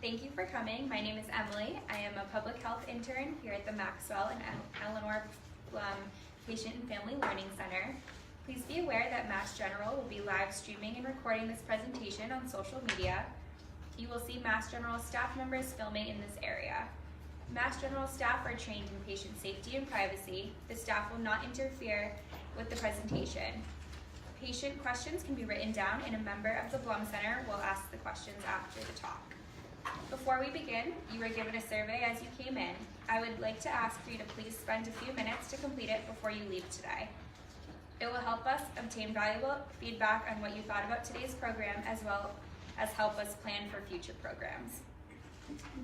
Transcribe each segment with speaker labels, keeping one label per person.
Speaker 1: Thank you for coming. My name is Emily. I am a public health intern here at the Maxwell and Eleanor Patient and Family Learning Center. Please be aware that Mass General will be live streaming and recording this presentation on social media. You will see Mass General staff members filming in this area. Mass General staff are trained in patient safety and privacy. The staff will not interfere with the presentation. Patient questions can be written down and a member of the Blum Center will ask the questions after the talk. Before we begin, you were given a survey as you came in. I would like to ask for you to please spend a few minutes to complete it before you leave today. It will help us obtain valuable feedback on what you thought about today's program, as well as help us plan for future programs.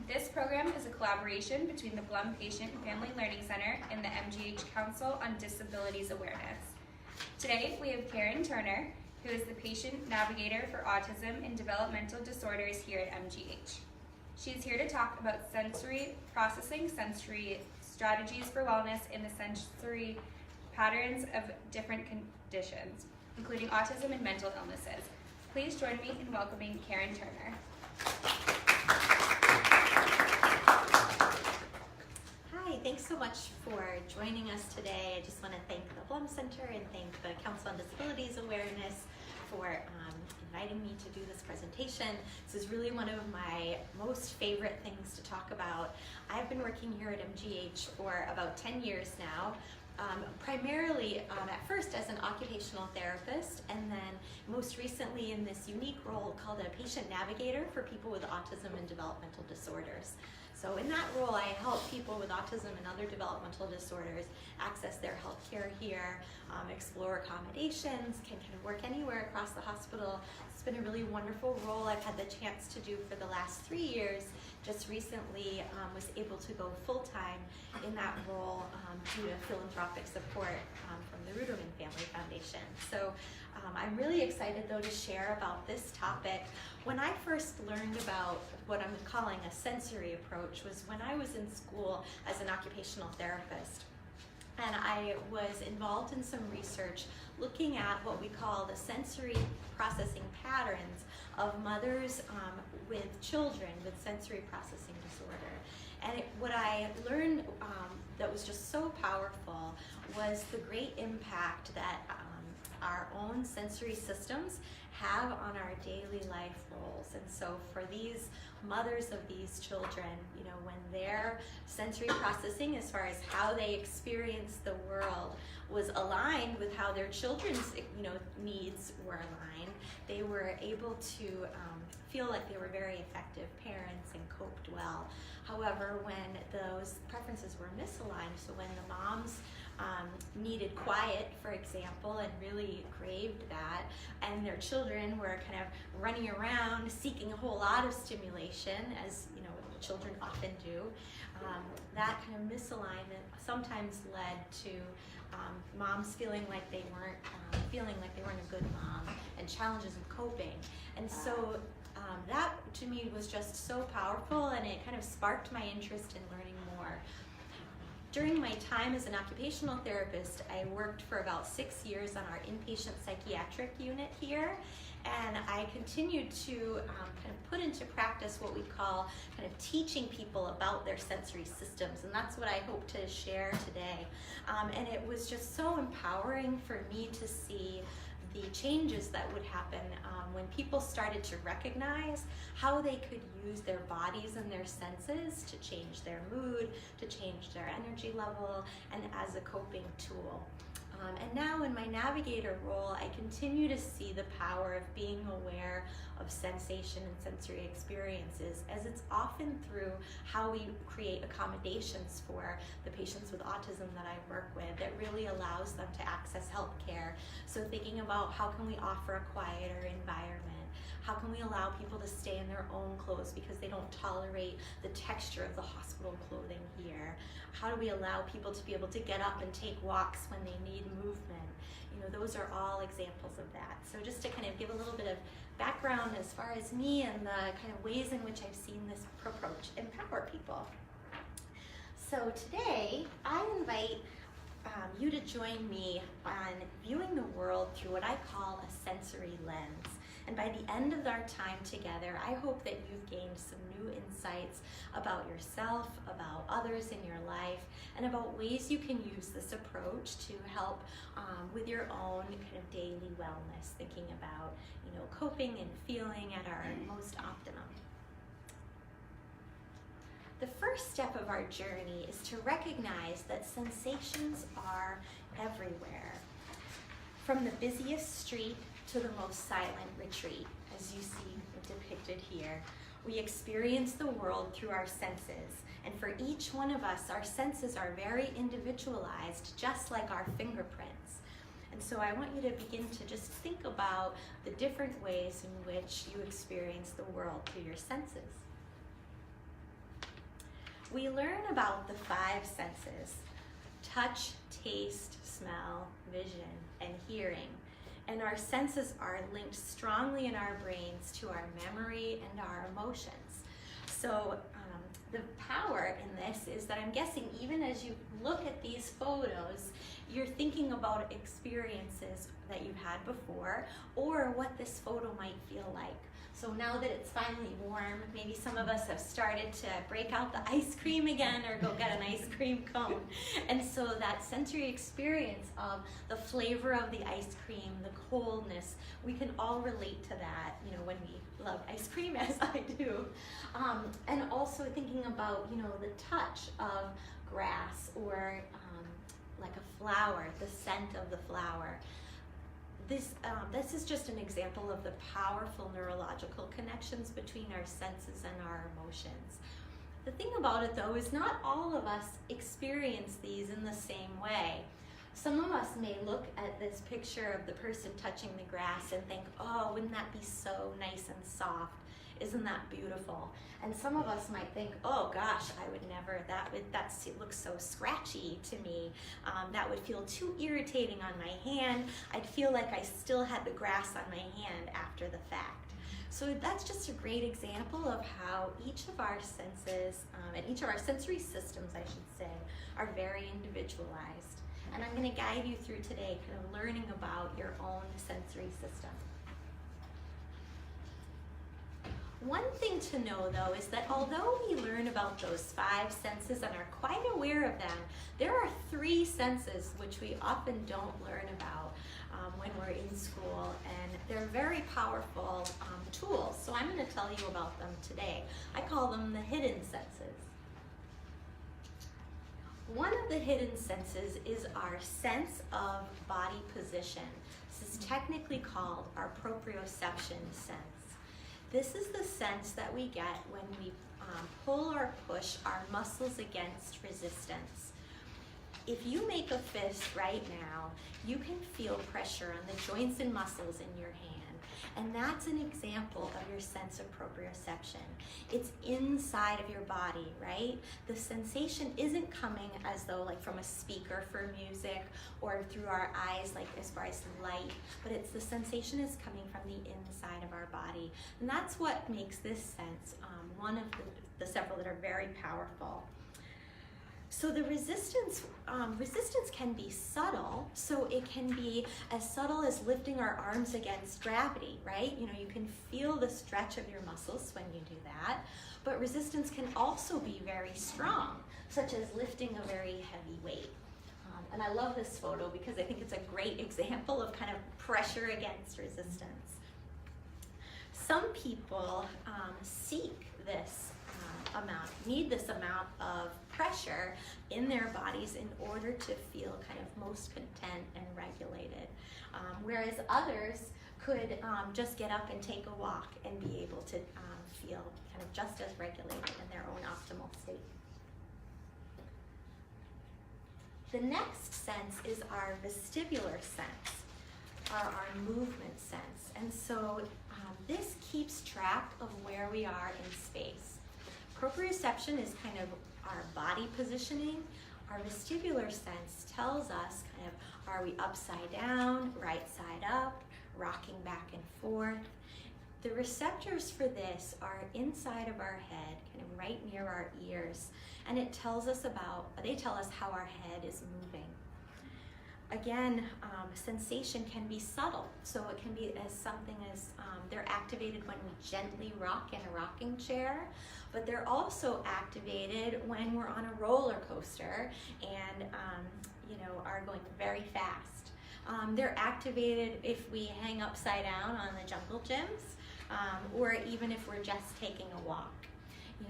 Speaker 1: This program is a collaboration between the Blum Patient and Family Learning Center and the MGH Council on Disabilities Awareness. Today, we have Karen Turner, who is the Patient Navigator for Autism and Developmental Disorders here at MGH. She's here to talk about sensory processing, sensory strategies for wellness, and the sensory patterns of different conditions, including autism and mental illnesses. Please join me in welcoming Karen Turner.
Speaker 2: Hi, thanks so much for joining us today. I just want to thank the Blum Center and thank the Council on Disabilities Awareness for inviting me to do this presentation. This is really one of my most favorite things to talk about. I've been working here at MGH for about 10 years now, primarily at first as an occupational therapist, and then most recently in this unique role called a patient navigator for people with autism and developmental disorders. So in that role, I help people with autism and other developmental disorders access their health care here, explore accommodations, can kind of work anywhere across the hospital. It's been a really wonderful role I've had the chance to do for the last 3 years. Just recently was able to go full-time in that role due to philanthropic support from the Ruderman Family Foundation. So I'm really excited though to share about this topic. When I first learned about what I'm calling a sensory approach was when I was in school as an occupational therapist. And I was involved in some research looking at what we call the sensory processing patterns of mothers with children with sensory processing disorder. And what I learned that was just so powerful was the great impact that our own sensory systems have on our daily life roles. And so for these mothers of these children, you know, when their sensory processing as far as how they experience the world was aligned with how their children's, you know, needs were aligned, they were able to feel like they were very effective parents and coped well. However, when those preferences were misaligned, so when the moms needed quiet, for example, and really craved that, and their children were kind of running around seeking a whole lot of stimulation, as you know, children often do, that kind of misalignment sometimes led to moms feeling like they weren't a good mom, and challenges of coping. And so that to me was just so powerful, and it kind of sparked my interest in learning more. During my time as an occupational therapist, I worked for about 6 years on our inpatient psychiatric unit here, and I continued to kind of put into practice what we call kind of teaching people about their sensory systems, and that's what I hope to share today. And it was just so empowering for me to see the changes that would happen when people started to recognize how they could use their bodies and their senses to change their mood, to change their energy level, and as a coping tool. And now in my navigator role, I continue to see the power of being aware of sensation and sensory experiences, as it's often through how we create accommodations for the patients with autism that I work with that really allows them to access health care. So thinking about how can we offer a quieter environment? How can we allow people to stay in their own clothes because they don't tolerate the texture of the hospital clothing here? How do we allow people to be able to get up and take walks when they need movement? You know, those are all examples of that. So just to kind of give a little bit of background as far as me and the kind of ways in which I've seen this approach empower people. So today, I invite you to join me on viewing the world through what I call a sensory lens. And by the end of our time together, I hope that you've gained some new insights about yourself, about others in your life, and about ways you can use this approach to help with your own kind of daily wellness, thinking about, coping and feeling at our most optimum. The first step of our journey is to recognize that sensations are everywhere. From the busiest street to the most silent retreat, as you see depicted here, we experience the world through our senses. And for each one of us, our senses are very individualized, just like our fingerprints. And so I want you to begin to just think about the different ways in which you experience the world through your senses. We learn about the 5 senses: touch, taste, smell, vision, and hearing. And our senses are linked strongly in our brains to our memory and our emotions. So the power in this is that I'm guessing even as you look at these photos, you're thinking about experiences that you've had before or what this photo might feel like. So now that it's finally warm, maybe some of us have started to break out the ice cream again or go get an ice cream cone. And so that sensory experience of the flavor of the ice cream, the coldness, we can all relate to that, when we love ice cream, as I do. And also thinking about, the touch of grass or like a flower, the scent of the flower. This is just an example of the powerful neurological connections between our senses and our emotions. The thing about it, though, is not all of us experience these in the same way. Some of us may look at this picture of the person touching the grass and think, oh, wouldn't that be so nice and soft? Isn't that beautiful? And some of us might think, oh gosh, I would never, it looks so scratchy to me. That would feel too irritating on my hand. I'd feel like I still had the grass on my hand after the fact. So that's just a great example of how each of our senses, and each of our sensory systems, I should say, are very individualized. And I'm going to guide you through today kind of learning about your own sensory system. One thing to know, though, is that although we learn about those 5 senses and are quite aware of them, there are 3 senses which we often don't learn about when we're in school, and they're very powerful tools. So I'm going to tell you about them today. I call them the hidden senses. One of the hidden senses is our sense of body position. This is technically called our proprioception sense. This is the sense that we get when we pull or push our muscles against resistance. If you make a fist right now, you can feel pressure on the joints and muscles in your hand. And that's an example of your sense of proprioception. It's inside of your body, right? The sensation isn't coming as though like from a speaker for music or through our eyes, like as far as light, but the sensation is coming from the inside of our body. And that's what makes this sense one of the several that are very powerful. So the resistance can be subtle. So it can be as subtle as lifting our arms against gravity, right? You can feel the stretch of your muscles when you do that. But resistance can also be very strong, such as lifting a very heavy weight. And I love this photo because I think it's a great example of kind of pressure against resistance. Some people seek this need this amount of pressure in their bodies in order to feel kind of most content and regulated. Whereas others could just get up and take a walk and be able to feel kind of just as regulated in their own optimal state. The next sense is our vestibular sense, our movement sense. And so this keeps track of where we are in space. Proprioception is kind of our body positioning. Our vestibular sense tells us kind of, are we upside down, right side up, rocking back and forth. The receptors for this are inside of our head, kind of right near our ears, and they tell us how our head is moving. Again, sensation can be subtle. So it can be as something as they're activated when we gently rock in a rocking chair, but they're also activated when we're on a roller coaster and are going very fast. They're activated if we hang upside down on the jungle gyms, or even if we're just taking a walk.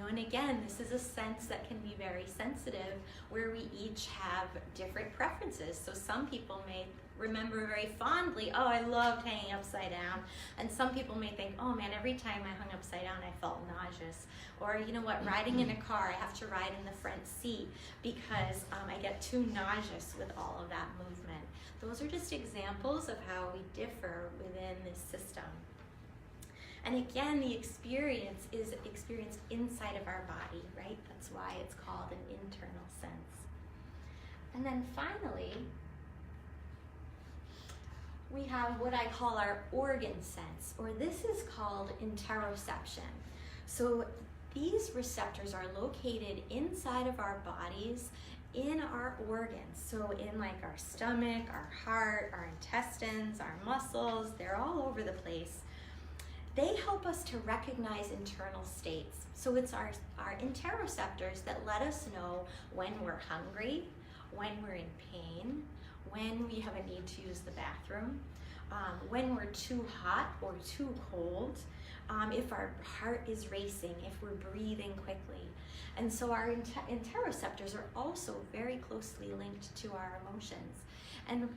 Speaker 2: And again, this is a sense that can be very sensitive, where we each have different preferences. So some people may remember very fondly, oh, I loved hanging upside down. And some people may think, oh man, every time I hung upside down, I felt nauseous. Or you know what, riding in a car, I have to ride in the front seat because I get too nauseous with all of that movement. Those are just examples of how we differ within this system. And again, the experience is experienced inside of our body, right? That's why it's called an internal sense. And then finally, we have what I call our organ sense, or this is called interoception. So these receptors are located inside of our bodies in our organs. So in like our stomach, our heart, our intestines, our muscles, they're all over the place. They help us to recognize internal states. So it's our interoceptors that let us know when we're hungry, when we're in pain, when we have a need to use the bathroom, when we're too hot or too cold, if our heart is racing, if we're breathing quickly. And so our interoceptors are also very closely linked to our emotions. And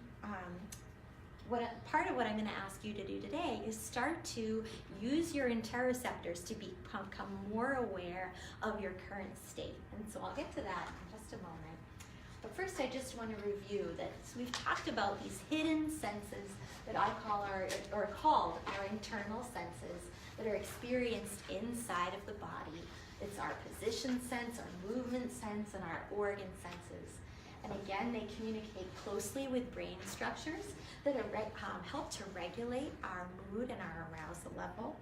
Speaker 2: part of what I'm going to ask you to do today is start to use your interoceptors to become more aware of your current state. And so I'll get to that in just a moment. But first, I just want to review that we've talked about these hidden senses that I call called our internal senses that are experienced inside of the body. It's our position sense, our movement sense, and our organ senses. And again, they communicate closely with brain structures that help to regulate our mood and our arousal level.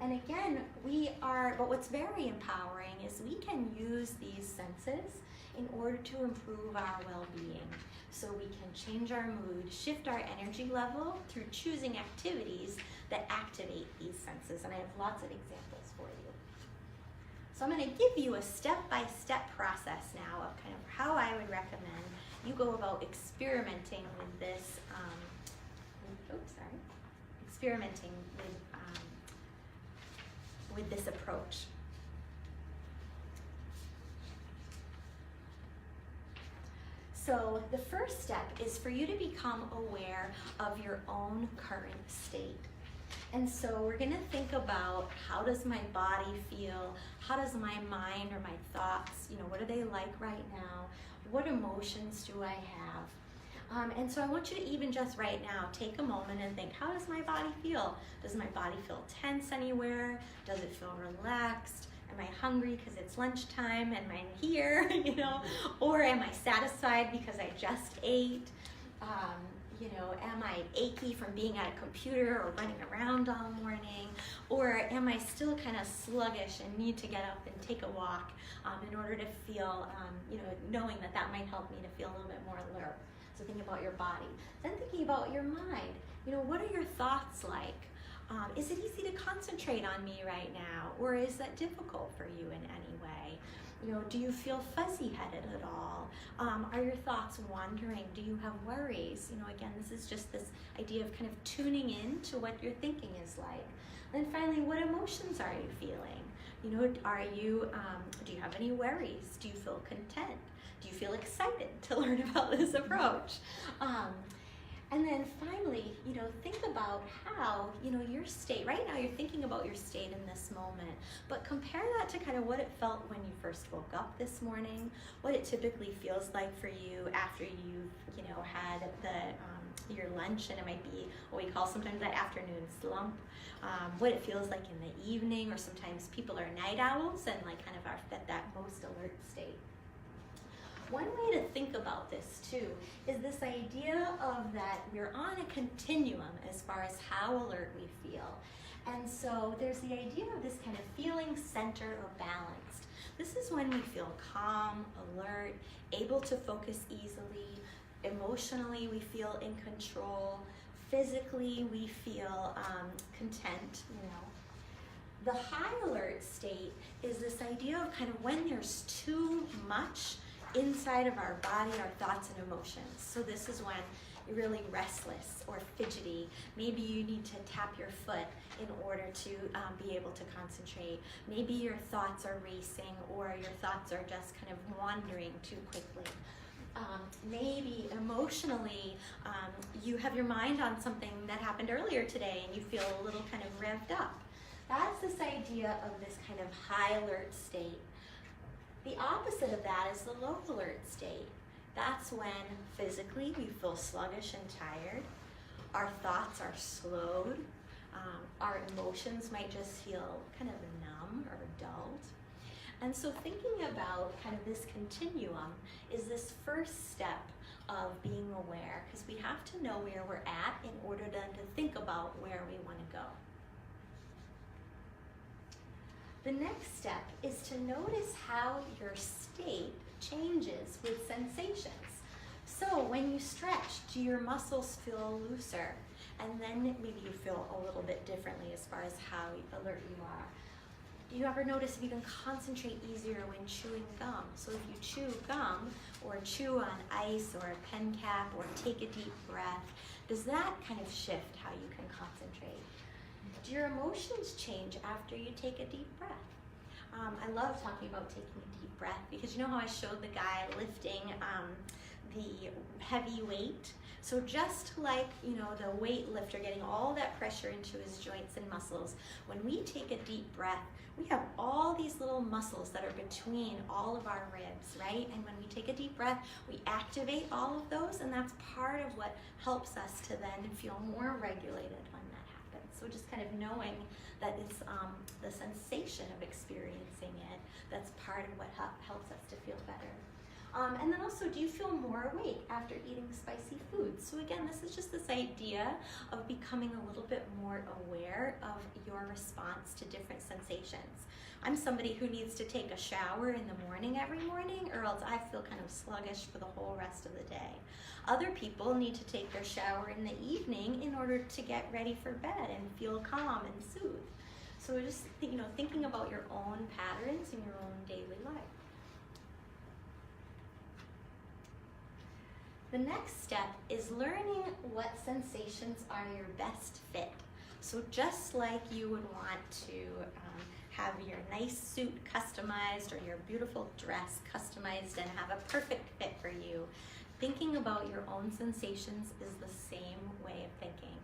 Speaker 2: And again, but what's very empowering is we can use these senses in order to improve our well-being. So we can change our mood, shift our energy level through choosing activities that activate these senses. And I have lots of examples for you. So I'm going to give you a step-by-step process now of kind of how I would recommend you go about experimenting with this, with this approach. So the first step is for you to become aware of your own current state. And so we're going to think about, how does my body feel? How does my mind or my thoughts, what are they like right now? What emotions do I have? And so I want you to even just right now take a moment and think, how does my body feel? Does my body feel tense anywhere? Does it feel relaxed? Am I hungry because it's lunchtime and I'm here, Or am I satisfied because I just ate? Am I achy from being at a computer or running around all morning? Or am I still kind of sluggish and need to get up and take a walk in order to feel, knowing that might help me to feel a little bit more alert? So thinking about your body. Then thinking about your mind. What are your thoughts like? Is it easy to concentrate on me right now? Or is that difficult for you in any way? Do you feel fuzzy-headed at all? Are your thoughts wandering? Do you have worries? Again, this is just this idea of kind of tuning in to what your thinking is like. Then finally, what emotions are you feeling? Do you have any worries? Do you feel content? Do you feel excited to learn about this approach? And then finally, think about how, your state, right now you're thinking about your state in this moment, but compare that to kind of what it felt when you first woke up this morning, what it typically feels like for you after you've, had your lunch, and it might be what we call sometimes that afternoon slump, what it feels like in the evening, or sometimes people are night owls and like kind of are at that most alert state. One way to think about this too is this idea of that we're on a continuum as far as how alert we feel. And so there's the idea of this kind of feeling centered or balanced. This is when we feel calm, alert, able to focus easily, Emotionally, we feel in control. Physically, we feel content, The high alert state is this idea of kind of when there's too much inside of our body, our thoughts and emotions. So this is when you're really restless or fidgety. Maybe you need to tap your foot in order to be able to concentrate. Maybe your thoughts are racing, or your thoughts are just kind of wandering too quickly. Maybe emotionally, you have your mind on something that happened earlier today and you feel a little kind of revved up. That's this idea of this kind of high alert state. The opposite of that is the low alert state. That's when physically we feel sluggish and tired. Our thoughts are slowed. Our emotions might just feel kind of numb or dulled. And so thinking about kind of this continuum is this first step of being aware, because we have to know where we're at in order then to think about where we want to go. The next step is to notice how your state changes with sensations. So when you stretch, do your muscles feel looser? And then maybe you feel a little bit differently as far as how alert you are. Do you ever notice if you can concentrate easier when chewing gum? So if you chew gum, or chew on ice, or a pen cap, or take a deep breath, does that kind of shift how you can concentrate? Do your emotions change after you take a deep breath? I love talking about taking a deep breath, because you know how I showed the guy lifting the heavy weight? So just like, the weightlifter getting all that pressure into his joints and muscles, when we take a deep breath, we have all these little muscles that are between all of our ribs, right? And when we take a deep breath, we activate all of those, and that's part of what helps us to then feel more regulated when that happens. So just kind of knowing that it's the sensation of experiencing it that's part of what helps us to feel better. And then also, do you feel more awake after eating spicy foods? So again, this is just this idea of becoming a little bit more aware of your response to different sensations. I'm somebody who needs to take a shower in the morning every morning, or else I feel kind of sluggish for the whole rest of the day. Other people need to take their shower in the evening in order to get ready for bed and feel calm and soothed. So just thinking about your own patterns in your own daily life. The next step is learning what sensations are your best fit. So just like you would want to have your nice suit customized, or your beautiful dress customized and have a perfect fit for you, thinking about your own sensations is the same way of thinking.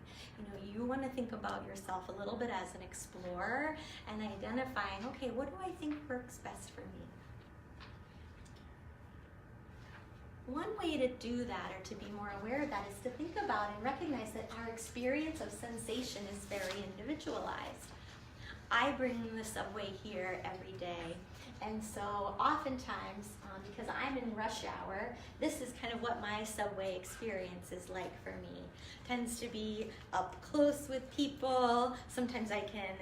Speaker 2: You want to think about yourself a little bit as an explorer and identifying, okay, what do I think works best for me? One way to do that, or to be more aware of that, is to think about and recognize that our experience of sensation is very individualized. I bring the subway here every day, and so oftentimes, because I'm in rush hour, this is kind of what my subway experience is like for me. Tends to be up close with people. Sometimes I can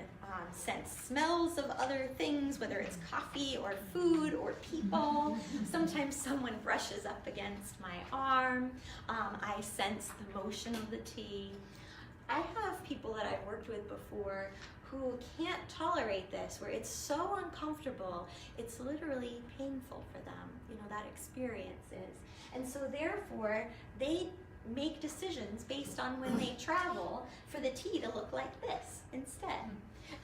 Speaker 2: sense smells of other things, whether it's coffee or food or people. Sometimes someone brushes up against my arm. I sense the motion of the T. I have people that I've worked with before who can't tolerate this, where it's so uncomfortable, it's literally painful for them, that experience is. And so therefore, they make decisions based on when they travel for the tea to look like this instead.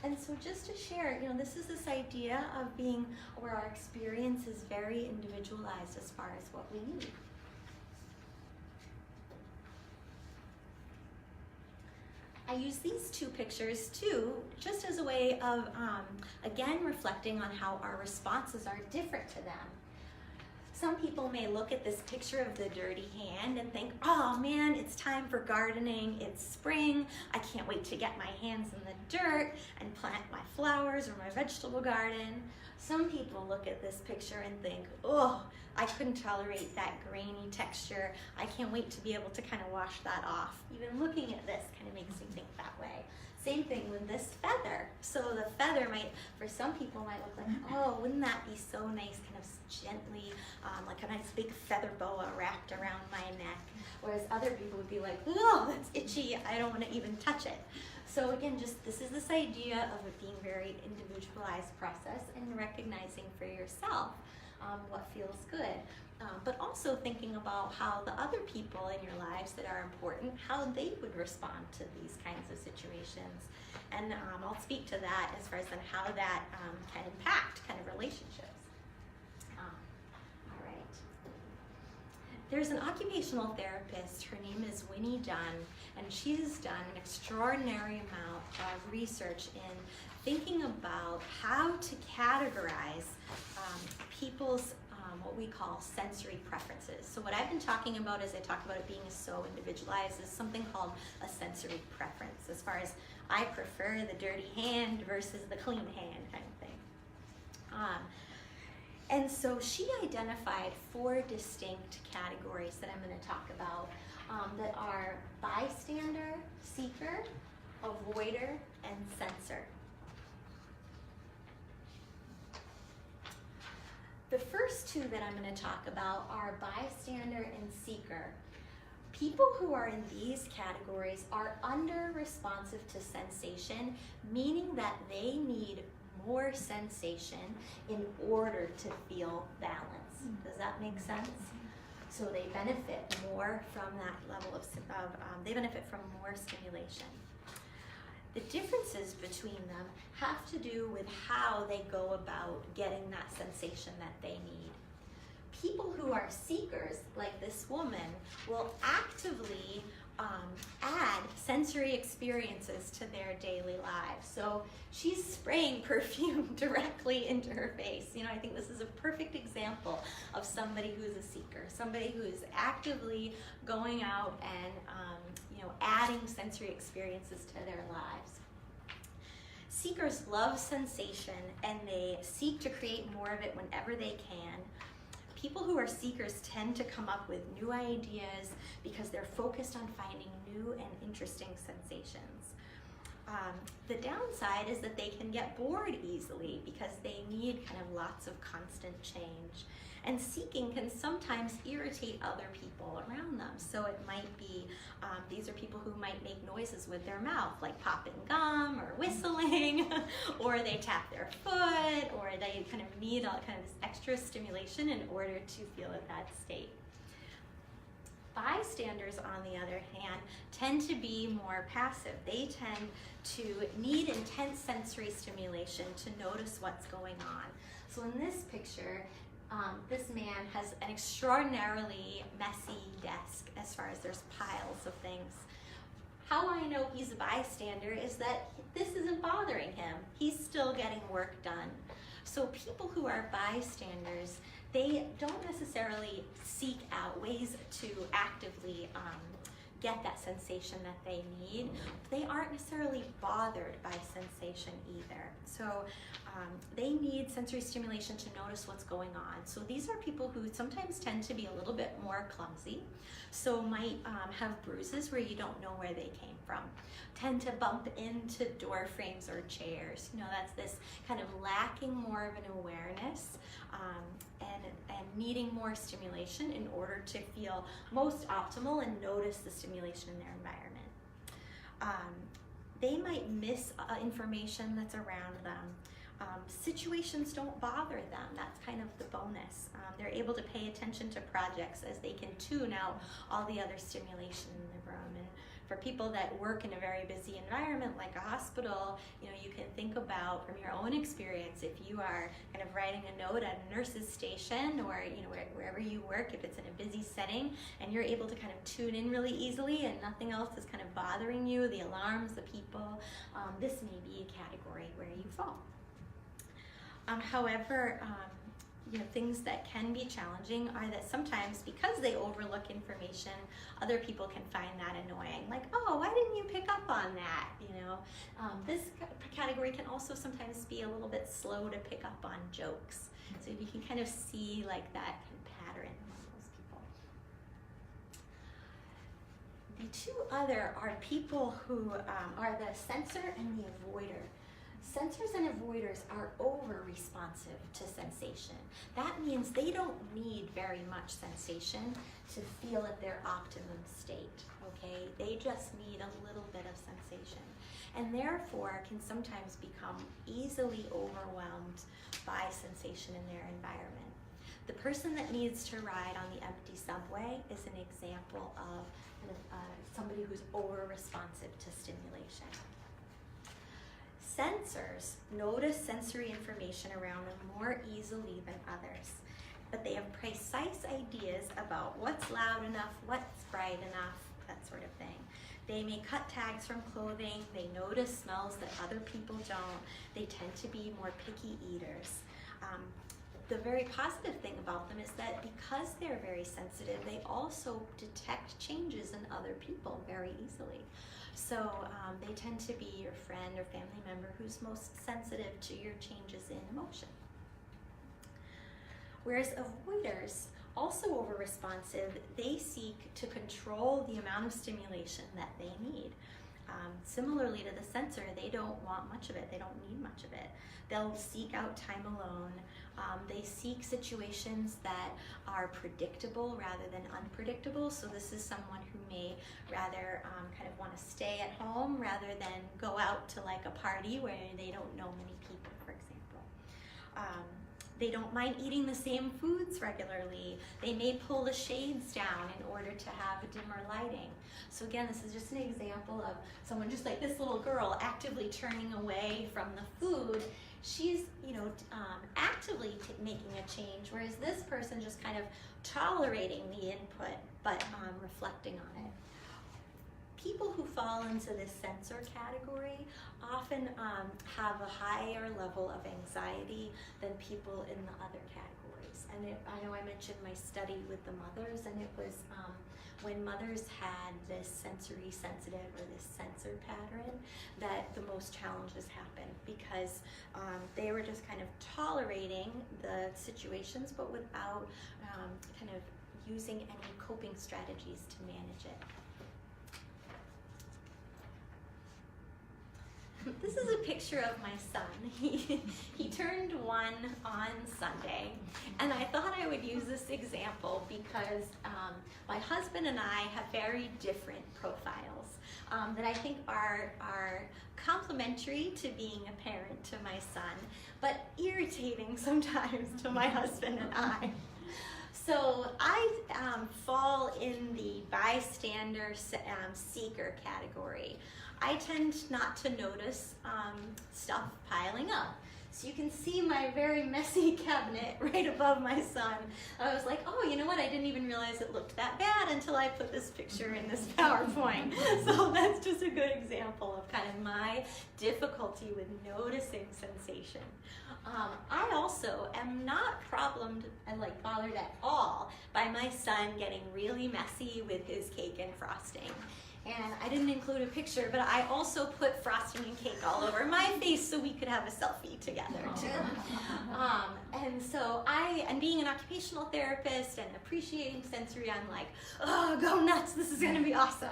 Speaker 2: And so just to share, this is this idea of being where our experience is very individualized as far as what we need. I use these two pictures too, just as a way of, again, reflecting on how our responses are different to them. Some people may look at this picture of the dirty hand and think, oh man, it's time for gardening, it's spring, I can't wait to get my hands in the dirt and plant my flowers or my vegetable garden. Some people look at this picture and think, oh, I couldn't tolerate that grainy texture, I can't wait to be able to kind of wash that off. Even looking at this kind of makes me think that way. Same thing with this feather. So the feather might, for some people, might look like, oh, wouldn't that be so nice, kind of gently, like a nice big feather boa wrapped around my neck. Whereas other people would be like, oh, that's itchy, I don't want to even touch it. So again, just this is this idea of it being very individualized process and recognizing for yourself what feels good. But also thinking about how the other people in your lives that are important, how they would respond to these kinds of situations. And I'll speak to that as far as then how that can impact kind of relationships. All right. There's an occupational therapist, her name is Winnie Dunn, and she has done an extraordinary amount of research in thinking about how to categorize people's what we call sensory preferences. So what I've been talking about as I talk about it being so individualized is something called a sensory preference, as far as I prefer the dirty hand versus the clean hand kind of thing. And so she identified 4 distinct categories that I'm going to talk about that are bystander, seeker, avoider, and sensor. The first 2 that I'm going to talk about are bystander and seeker. People who are in these categories are under-responsive to sensation, meaning that they need more sensation in order to feel balance. Does that make sense? So they benefit more from that level of they benefit from more stimulation. The differences between them have to do with how they go about getting that sensation that they need. People who are seekers, like this woman, will actively add sensory experiences to their daily lives. So she's spraying perfume directly into her face. You know, I think this is a perfect example of somebody who's a seeker, somebody who is actively going out and adding sensory experiences to their lives. Seekers love sensation and they seek to create more of it whenever they can. People who are seekers tend to come up with new ideas because they're focused on finding new and interesting sensations. The downside is that they can get bored easily because they need kind of lots of constant change. And seeking can sometimes irritate other people around them. So it might be, these are people who might make noises with their mouth, like popping gum or whistling, or they tap their foot, or they kind of need all kind of this extra stimulation in order to feel at that state. Bystanders, on the other hand, tend to be more passive. They tend to need intense sensory stimulation to notice what's going on. So in this picture, this man has an extraordinarily messy desk as far as there's piles of things. How I know he's a bystander is that this isn't bothering him. He's still getting work done. So people who are bystanders, they don't necessarily seek out ways to actively get that sensation that they need. They aren't necessarily bothered by sensation either. So they need sensory stimulation to notice what's going on. So these are people who sometimes tend to be a little bit more clumsy, so might have bruises where you don't know where they came from, tend to bump into door frames or chairs. You know, that's this kind of lacking more of an awareness and needing more stimulation in order to feel most optimal and notice the stimulation in their environment. They might miss information that's around them. Situations don't bother them. That's kind of the bonus. They're able to pay attention to projects as they can tune out all the other stimulation in the room. And for people that work in a very busy environment like a hospital, you can think about from your own experience, if you are kind of writing a note at a nurse's station or wherever you work, if it's in a busy setting and you're able to kind of tune in really easily and nothing else is kind of bothering you, the alarms, the people, this may be a category where you fall. However, things that can be challenging are that sometimes because they overlook information, other people can find that annoying. Like, oh, why didn't you pick up on that? This category can also sometimes be a little bit slow to pick up on jokes. So you can kind of see like that kind of pattern among those people. The two other are people who are the sensor and the avoider. Sensors and avoiders are over-responsive to sensation. That means they don't need very much sensation to feel at their optimum state, okay? They just need a little bit of sensation, and therefore can sometimes become easily overwhelmed by sensation in their environment. The person that needs to ride on the empty subway is an example of somebody who's over-responsive to stimulation. Sensors notice sensory information around them more easily than others, but they have precise ideas about what's loud enough, what's bright enough, that sort of thing. They may cut tags from clothing, they notice smells that other people don't, they tend to be more picky eaters. The very positive thing about them is that because they're very sensitive, they also detect changes in other people very easily. So they tend to be your friend or family member who's most sensitive to your changes in emotion. Whereas avoiders, also over-responsive, they seek to control the amount of stimulation that they need. Similarly to the sensor, they don't want much of it, they don't need much of it. They'll seek out time alone. They seek situations that are predictable rather than unpredictable. So this is someone who may rather kind of want to stay at home rather than go out to like a party where they don't know many people, for example. They don't mind eating the same foods regularly. They may pull the shades down in order to have dimmer lighting. So again, this is just an example of someone just like this little girl actively turning away from the food. She's, actively making a change, whereas this person just kind of tolerating the input, but reflecting on it. People who fall into this sensor category often have a higher level of anxiety than people in the other categories. And I know I mentioned my study with the mothers, and it was when mothers had this sensory sensitive or this sensor pattern that the most challenges happened, because they were just kind of tolerating the situations but without kind of using any coping strategies to manage it. This is a picture of my son. He turned 1 on Sunday, and I thought I would use this example because my husband and I have very different profiles that I think are complementary to being a parent to my son, but irritating sometimes to my husband and I. So I fall in the bystander seeker category. I tend not to notice stuff piling up. So you can see my very messy cabinet right above my son. I was like, oh, you know what? I didn't even realize it looked that bad until I put this picture in this PowerPoint. So that's just a good example of kind of my difficulty with noticing sensation. I also am not bothered at all by my son getting really messy with his cake and frosting. And I didn't include a picture, but I also put frosting and cake all over my face so we could have a selfie together too. And so and being an occupational therapist and appreciating sensory, I'm like, oh, go nuts, this is gonna be awesome,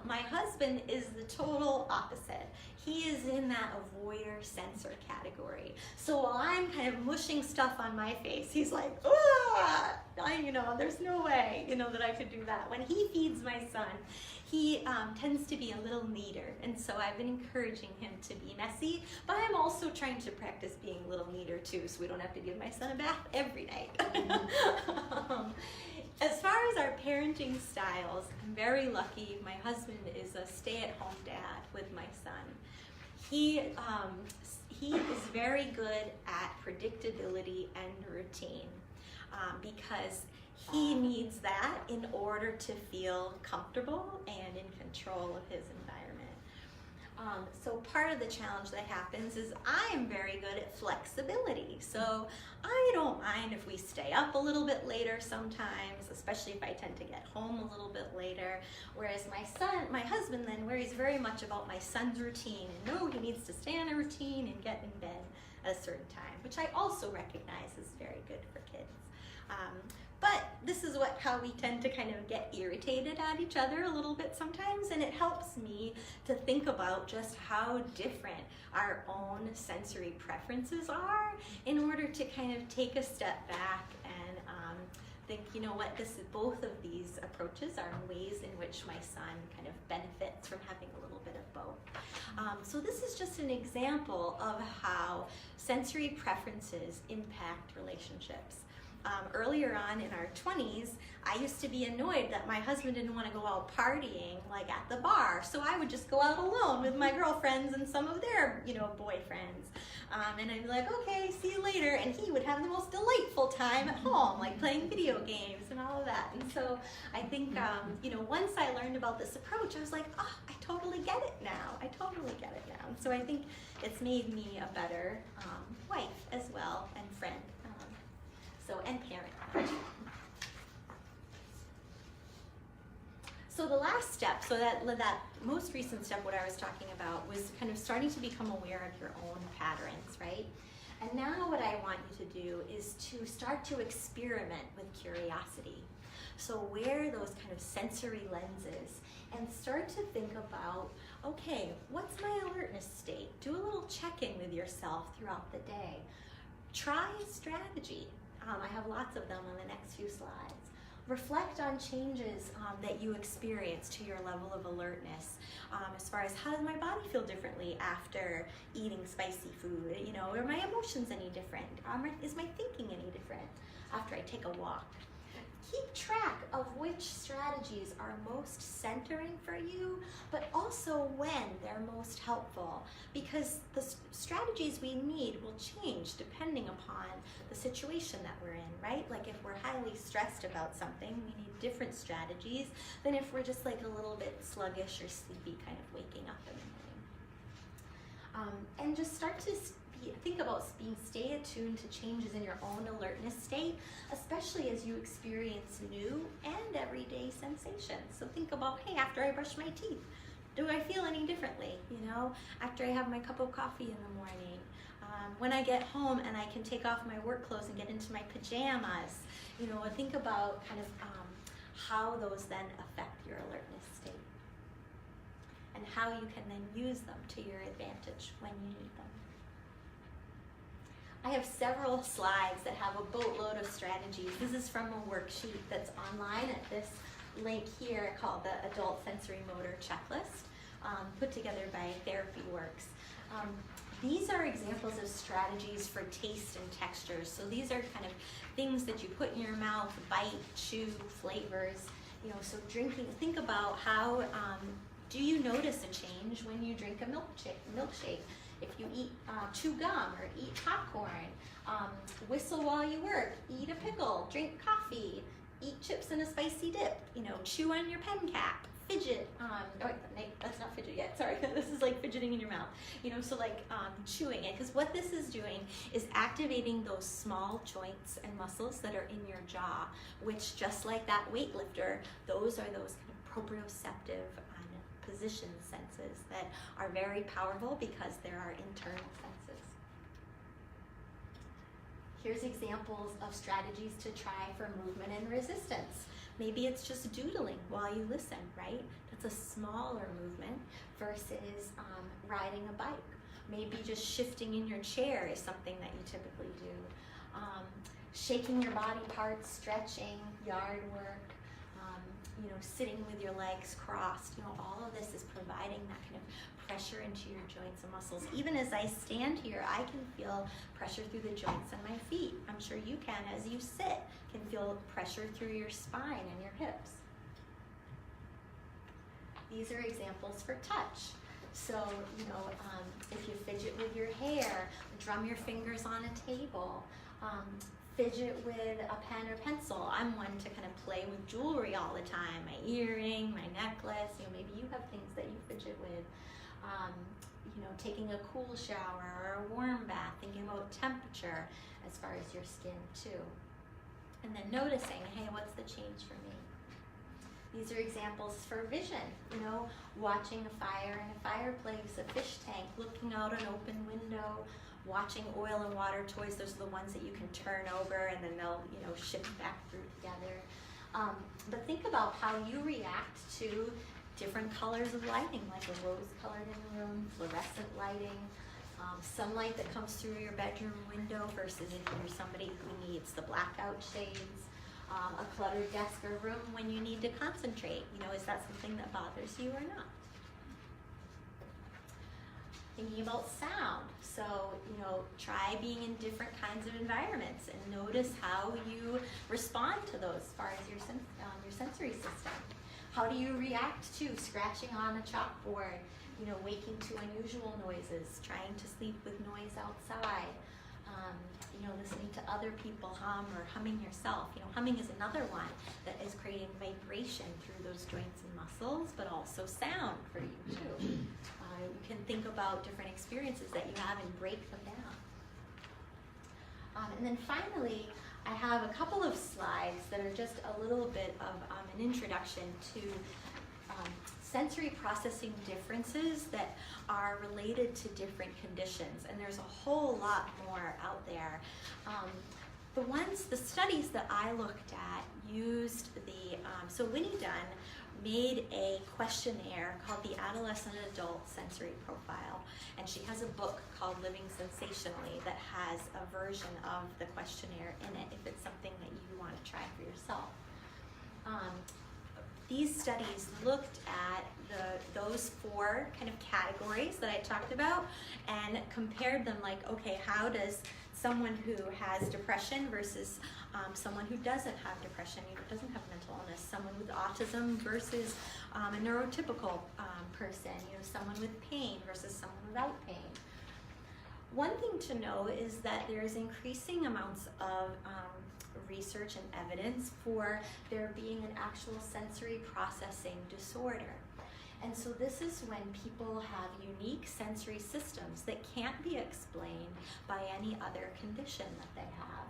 Speaker 2: My husband is the total opposite. He is in that avoider sensor category. So while I'm kind of mushing stuff on my face, he's like, ah, there's no way, that I could do that. When he feeds my son, he tends to be a little neater, and so I've been encouraging him to be messy, but I'm also trying to practice being a little neater too, so we don't have to give my son a bath every night. As far as our parenting styles, I'm very lucky. My husband is a stay-at-home dad with my son. He is very good at predictability and routine because he needs that in order to feel comfortable and in control of his environment. So part of the challenge that happens is I am very good at flexibility. So I don't mind if we stay up a little bit later sometimes, especially if I tend to get home a little bit later. Whereas my husband then worries very much about my son's routine. And no, he needs to stay on a routine and get in bed at a certain time, which I also recognize is very good for kids. But this is how we tend to kind of get irritated at each other a little bit sometimes, and it helps me to think about just how different our own sensory preferences are in order to kind of take a step back and think, you know what, both of these approaches are ways in which my son kind of benefits from having a little bit of both. So this is just an example of how sensory preferences impact relationships. Earlier on in our 20s, I used to be annoyed that my husband didn't want to go out partying like at the bar, so I would just go out alone with my girlfriends and some of their, boyfriends. And I'd be like, okay, see you later, and he would have the most delightful time at home, like playing video games and all of that. And so I think, once I learned about this approach, I was like, oh, I totally get it now. I totally get it now. And so I think it's made me a better wife as well, and friend. And parent. So the last step, so that most recent step, what I was talking about, was kind of starting to become aware of your own patterns, right? And now what I want you to do is to start to experiment with curiosity. So wear those kind of sensory lenses and start to think about, okay, what's my alertness state? Do a little check-in with yourself throughout the day. Try a strategy. I have lots of them on the next few slides. Reflect on changes that you experience to your level of alertness, as far as how does my body feel differently after eating spicy food, are my emotions any different? Is my thinking any different after I take a walk? Keep track of which strategies are most centering for you, but also when they're most helpful, because the strategies we need will change depending upon the situation that we're in, right? Like if we're highly stressed about something, we need different strategies than if we're just like a little bit sluggish or sleepy, kind of waking up in the morning. And just start to think about stay attuned to changes in your own alertness state, especially as you experience new and everyday sensations. So think about, hey, after I brush my teeth, do I feel any differently? After I have my cup of coffee in the morning, when I get home and I can take off my work clothes and get into my pajamas, think about kind of how those then affect your alertness state and how you can then use them to your advantage when you need them. I have several slides that have a boatload of strategies. This is from a worksheet that's online at this link here called the Adult Sensory Motor Checklist, put together by TherapyWorks. These are examples of strategies for taste and textures. So these are kind of things that you put in your mouth, bite, chew, flavors. So drinking, think about how, do you notice a change when you drink a milkshake? If you chew gum or eat popcorn, whistle while you work, eat a pickle, drink coffee, eat chips in a spicy dip, chew on your pen cap, fidget, that's not fidget yet, sorry, this is like fidgeting in your mouth, so like chewing it, because what this is doing is activating those small joints and muscles that are in your jaw, which just like that weightlifter, those are those kind of proprioceptive position senses that are very powerful because there are internal senses. Here's examples of strategies to try for movement and resistance. Maybe it's just doodling while you listen, right? That's a smaller movement versus riding a bike. Maybe just shifting in your chair is something that you typically do. Shaking your body parts, stretching, yard work, sitting with your legs crossed, all of this is providing that kind of pressure into your joints and muscles. Even as I stand here, I can feel pressure through the joints on my feet. I'm sure you can, as you sit, can feel pressure through your spine and your hips. These are examples for touch. So, if you fidget with your hair, drum your fingers on a table, fidget with a pen or pencil. I'm one to kind of play with jewelry all the time, my earring, my necklace, maybe you have things that you fidget with. Taking a cool shower or a warm bath, thinking about temperature as far as your skin too. And then noticing, hey, what's the change for me? These are examples for vision, watching a fire in a fireplace, a fish tank, looking out an open window, watching oil and water toys, those are the ones that you can turn over and then they'll, shift back through together. But think about how you react to different colors of lighting, like a rose colored in the room, fluorescent lighting, sunlight that comes through your bedroom window versus if you're somebody who needs the blackout shades, a cluttered desk or room when you need to concentrate. Is that something that bothers you or not? Thinking about sound. So, try being in different kinds of environments and notice how you respond to those as far as your sensory system. How do you react to scratching on a chalkboard, waking to unusual noises, trying to sleep with noise outside, listening to other people hum or humming yourself. Humming is another one that is creating vibration through those joints and muscles, but also sound for you too. You can think about different experiences that you have and break them down. And then finally, I have a couple of slides that are just a little bit of an introduction to sensory processing differences that are related to different conditions, and there's a whole lot more out there. The studies that I looked at used so Winnie Dunn made a questionnaire called the Adolescent Adult Sensory Profile, and she has a book called Living Sensationally that has a version of the questionnaire in it if it's something that you want to try for yourself. These studies looked at those 4 kind of categories that I talked about and compared them like, okay, how does someone who has depression versus someone who doesn't have depression, doesn't have mental illness, someone with autism versus a neurotypical person, someone with pain versus someone without pain. One thing to know is that there's increasing amounts of research and evidence for there being an actual sensory processing disorder. And so this is when people have unique sensory systems that can't be explained by any other condition that they have.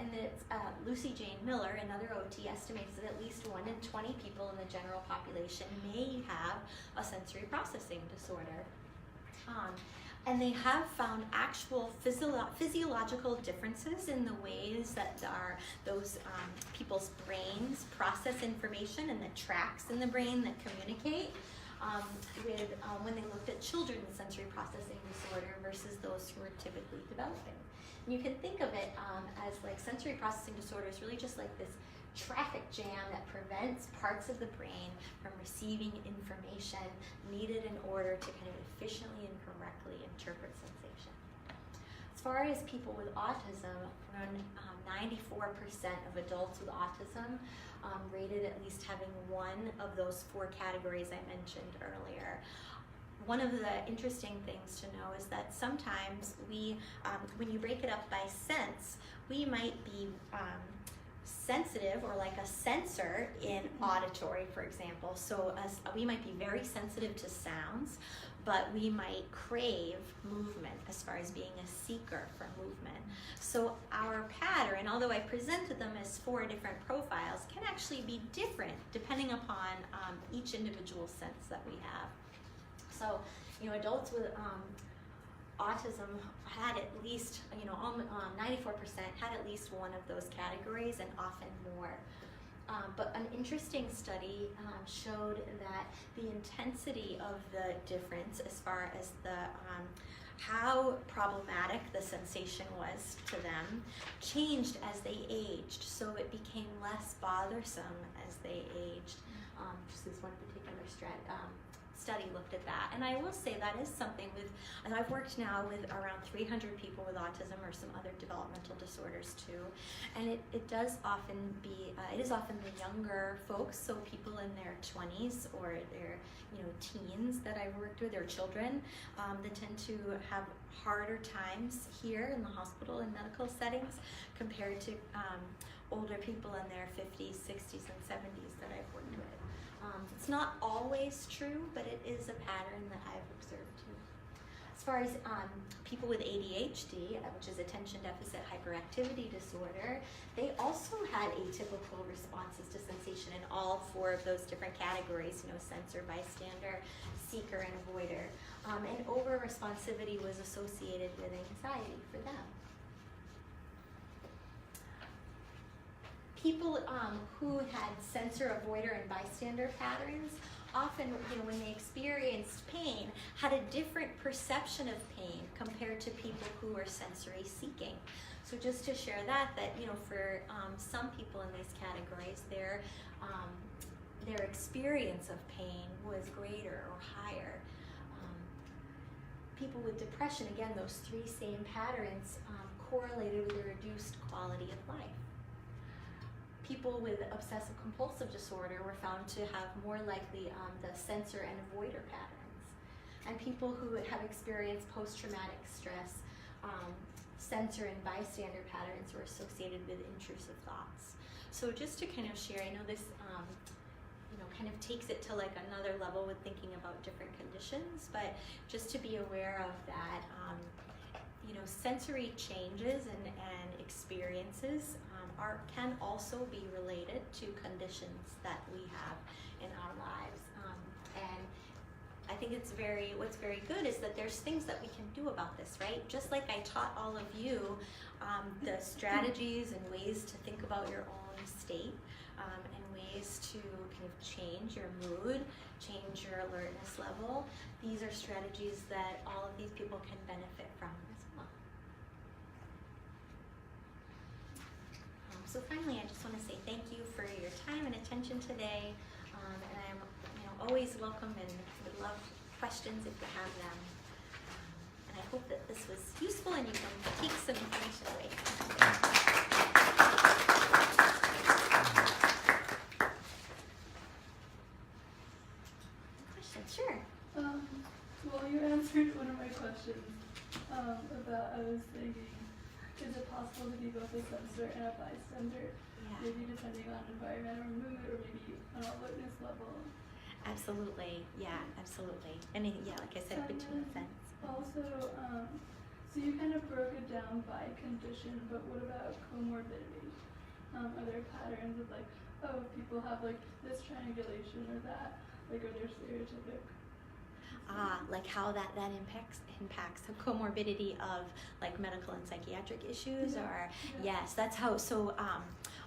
Speaker 2: And it's Lucy Jane Miller, another OT, estimates that at least 1 in 20 people in the general population may have a sensory processing disorder. And they have found actual physiological differences in the ways that those people's brains process information and the tracks in the brain that communicate when they looked at children with sensory processing disorder versus those who are typically developing. And you can think of it as like sensory processing disorder is really just like this traffic jam that prevents parts of the brain from receiving information needed in order to kind of efficiently and correctly interpret sensation. As far as people with autism, around 94% of adults with autism rated at least having one of those 4 categories I mentioned earlier. One of the interesting things to know is that sometimes when you break it up by sense, we might be sensitive or like a sensor in auditory, for example. So we might be very sensitive to sounds, but we might crave movement as far as being a seeker for movement. So our pattern, although I presented them as 4 different profiles, can actually be different depending upon each individual sense that we have. So, adults with autism had at least, 94% had at least one of those categories and often more. But an interesting study showed that the intensity of the difference as far as how problematic the sensation was to them changed as they aged. So it became less bothersome as they aged. Just this one particular study looked at that. And I will say that is something and I've worked now with around 300 people with autism or some other developmental disorders too. And it is often the younger folks, so people in their 20s or their teens that I've worked with, or children, that tend to have harder times here in the hospital in medical settings compared to older people in their 50s, 60s, and 70s that I've worked with. It's not always true, but it is a pattern that I've observed too. As As far as people with ADHD, which is attention deficit hyperactivity disorder, they also had atypical responses to sensation in all 4 of those different categories, sensor, bystander, seeker, and avoider. And over-responsivity was associated with anxiety for them. People who had sensor, avoider, and bystander patterns often, when they experienced pain, had a different perception of pain compared to people who were sensory seeking. So just to share that for some people in these categories, their experience of pain was greater or higher. People with depression, again, those 3 same patterns correlated with a reduced quality of life. People with obsessive compulsive disorder were found to have more likely the sensor and avoider patterns. And people who have experienced post-traumatic stress, sensor and bystander patterns were associated with intrusive thoughts. So just to kind of share, I know this kind of takes it to like another level with thinking about different conditions, but just to be aware of that, sensory changes and experiences can also be related to conditions that we have in our lives. And I think what's very good is that there's things that we can do about this, right? Just like I taught all of you the strategies and ways to think about your own state and ways to kind of change your mood, change your alertness level. These are strategies that all of these people can benefit from as well. So finally, I just want to say thank you for your time and attention today. And I'm always welcome and would love questions if you have them. And I hope that this was useful and you can take some information away. Questions? Sure.
Speaker 3: Well, you answered one of my questions about, I was thinking, is it possible to be both a sensor and a bystander?
Speaker 2: Yeah.
Speaker 3: Maybe depending on environment or mood, or maybe on alertness level.
Speaker 2: Absolutely. Yeah, absolutely. And like I said, between sense.
Speaker 3: Also, so you kind of broke it down by condition, but what about comorbidity? Are there patterns of like, oh, people have like this triangulation or that? Like, are there stereotypic?
Speaker 2: Like how that then impacts the comorbidity of like medical and psychiatric issues, or yes, that's how. So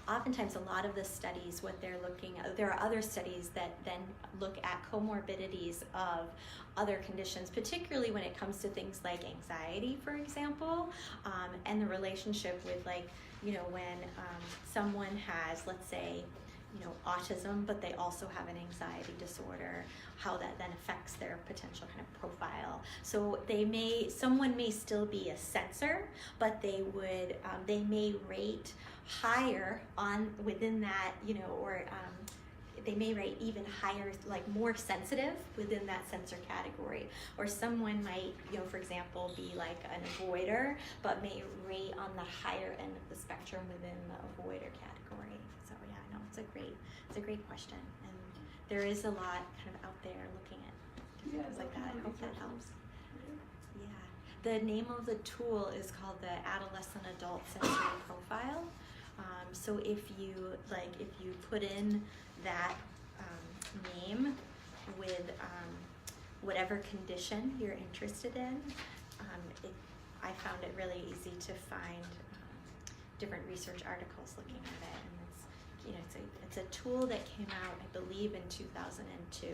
Speaker 2: oftentimes a lot of the studies, what they're looking at, there are other studies that then look at comorbidities of other conditions, particularly when it comes to things like anxiety, for example, and the relationship with like, when someone has, let's say, autism, but they also have an anxiety disorder, how that then affects their potential kind of profile. So someone may still be a sensor, but they may rate higher within that, or they may rate even higher, like more sensitive within that sensor category. Or someone might, for example, be like an avoider, but may rate on the higher end of the spectrum within the avoider category. So yeah, I know it's a great question, and there is a lot kind of out there looking at different things like that. I hope that helps. Yeah. The name of the tool is called the Adolescent Adult Sensory Profile. So if you put in that name with whatever condition you're interested in, I found it really easy to find different research articles looking at it, and it's a tool that came out, I believe, in 2002.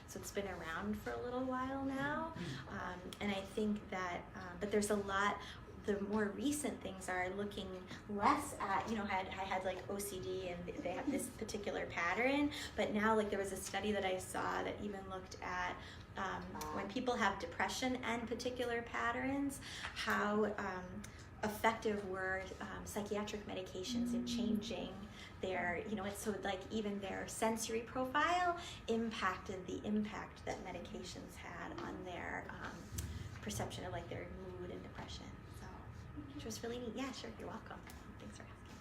Speaker 2: So it's been around for a little while now, and I think that, but there's a lot. The more recent things are looking less at, I had like OCD and they have this particular pattern, but now like there was a study that I saw that even looked at when people have depression and particular patterns, how effective were psychiatric medications in changing their, so like even their sensory profile impacted the impact that medications had on their perception of like their mood and depression. Which was really neat. Yeah, sure, you're welcome. Thanks for asking.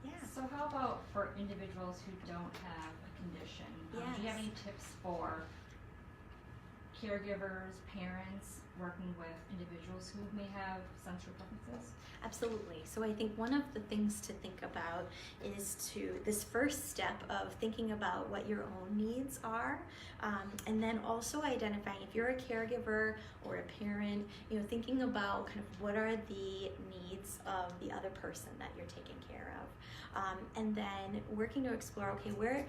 Speaker 2: Yeah.
Speaker 4: So how about for individuals who don't have a condition? Do you have any tips for caregivers, parents, working with individuals who may have sensory preferences?
Speaker 2: Absolutely. So I think one of the things to think about is this first step of thinking about what your own needs are, and then also identifying if you're a caregiver or a parent, thinking about kind of what are the needs of the other person that you're taking care of. And then working to explore, okay, where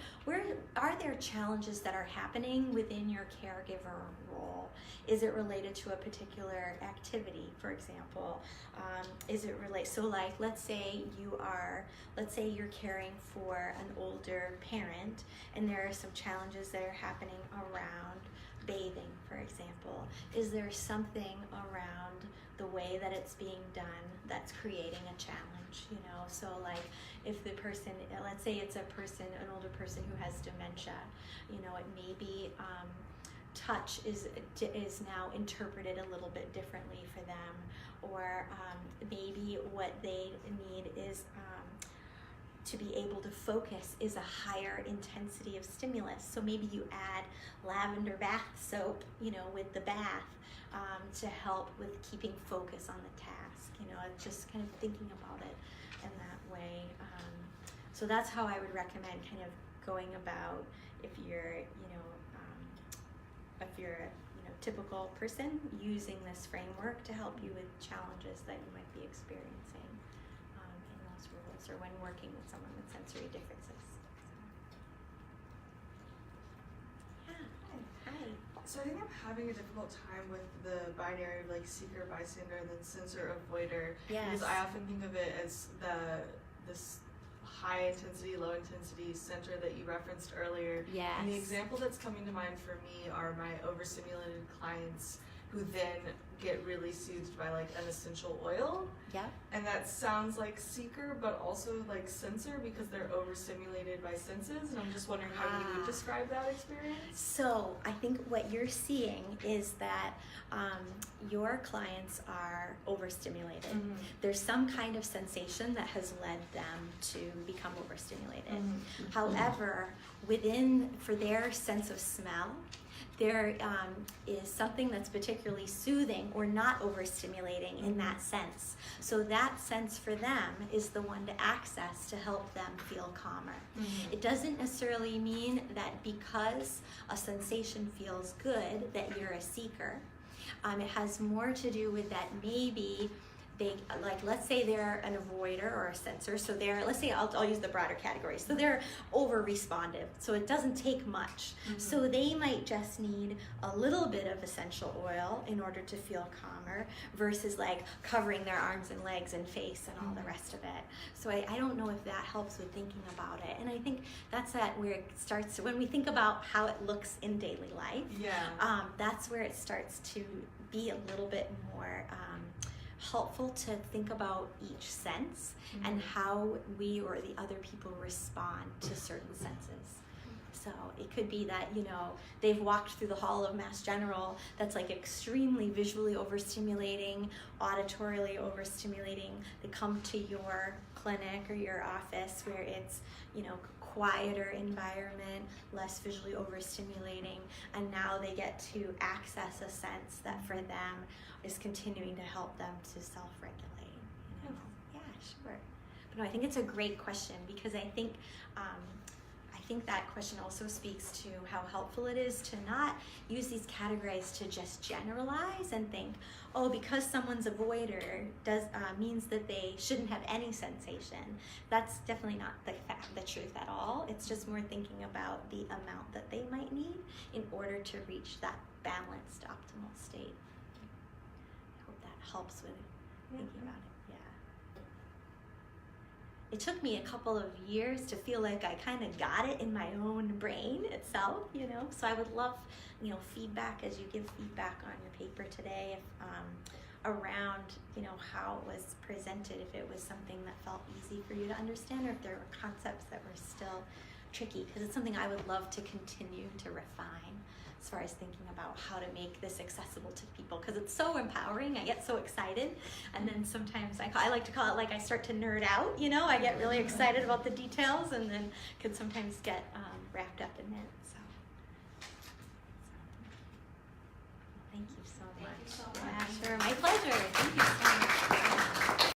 Speaker 2: are there challenges that are happening within your caregiver role? Is it related to a particular activity, for example? Is it so like, let's say you're caring for an older parent and there are some challenges that are happening around bathing, for example. Is there something around the way that it's being done that's creating a challenge, So like if the person, let's say it's an older person who has dementia, it may be touch is now interpreted a little bit differently for them, or maybe what they need is to be able to focus is a higher intensity of stimulus. So maybe you add lavender bath soap, with the bath to help with keeping focus on the task. Just kind of thinking about it in that way. So that's how I would recommend kind of going about if you're, typical person, using this framework to help you with challenges that you might be experiencing in those roles or when working with someone with sensory differences. Yeah, hi.
Speaker 5: So I think I'm having a difficult time with the binary of like seeker, bystander, and then sensor avoider.
Speaker 2: Yes.
Speaker 5: Because I often think of it as this high intensity, low intensity center that you referenced earlier.
Speaker 2: Yes.
Speaker 5: And the example that's coming to mind for me are my overstimulated clients who then get really soothed by like an essential oil.
Speaker 2: Yeah.
Speaker 5: And that sounds like seeker, but also like sensor because they're overstimulated by senses. And I'm just wondering how you would describe that experience.
Speaker 2: So I think what you're seeing is that your clients are overstimulated.
Speaker 5: Mm-hmm.
Speaker 2: There's some kind of sensation that has led them to become overstimulated.
Speaker 5: Mm-hmm.
Speaker 2: However, for their sense of smell, there is something that's particularly soothing or not overstimulating in that sense. So that sense for them is the one to access to help them feel calmer.
Speaker 5: Mm-hmm.
Speaker 2: It doesn't necessarily mean that because a sensation feels good that you're a seeker. It has more to do with that maybe let's say they're an avoider or a sensor, so let's say I'll use the broader category. So they're over-responsive, so it doesn't take much.
Speaker 5: Mm-hmm.
Speaker 2: So they might just need a little bit of essential oil in order to feel calmer versus like covering their arms and legs and face and all the rest of it. So I don't know if that helps with thinking about it. And I think that's where it starts, when we think about how it looks in daily life, that's where it starts to be a little bit more helpful to think about each sense and how we or the other people respond to certain senses. So it could be that, they've walked through the hall of Mass General that's like extremely visually overstimulating, auditorily overstimulating. They come to your clinic or your office where it's, quieter environment, less visually overstimulating, and now they get to access a sense that for them is continuing to help them to self-regulate. Yeah, sure. But no, I think it's a great question because I think that question also speaks to how helpful it is to not use these categories to just generalize and think, because someone's avoider means that they shouldn't have any sensation. That's definitely not the truth at all. It's just more thinking about the amount that they might need in order to reach that balanced, optimal state. I hope that helps with thinking about it. It took me a couple of years to feel like I kind of got it in my own brain itself, So I would love, feedback as you give feedback on your paper today, around, how it was presented, if it was something that felt easy for you to understand, or if there were concepts that were still tricky, because it's something I would love to continue to refine as far as thinking about how to make this accessible to people, because it's so empowering. I get so excited, and then sometimes I like to call it like I start to nerd out, I get really excited about the details and then could sometimes get wrapped up in it. So. you so
Speaker 3: Thank
Speaker 2: much.
Speaker 3: you so much.
Speaker 2: Yeah, sure. My pleasure. Thank you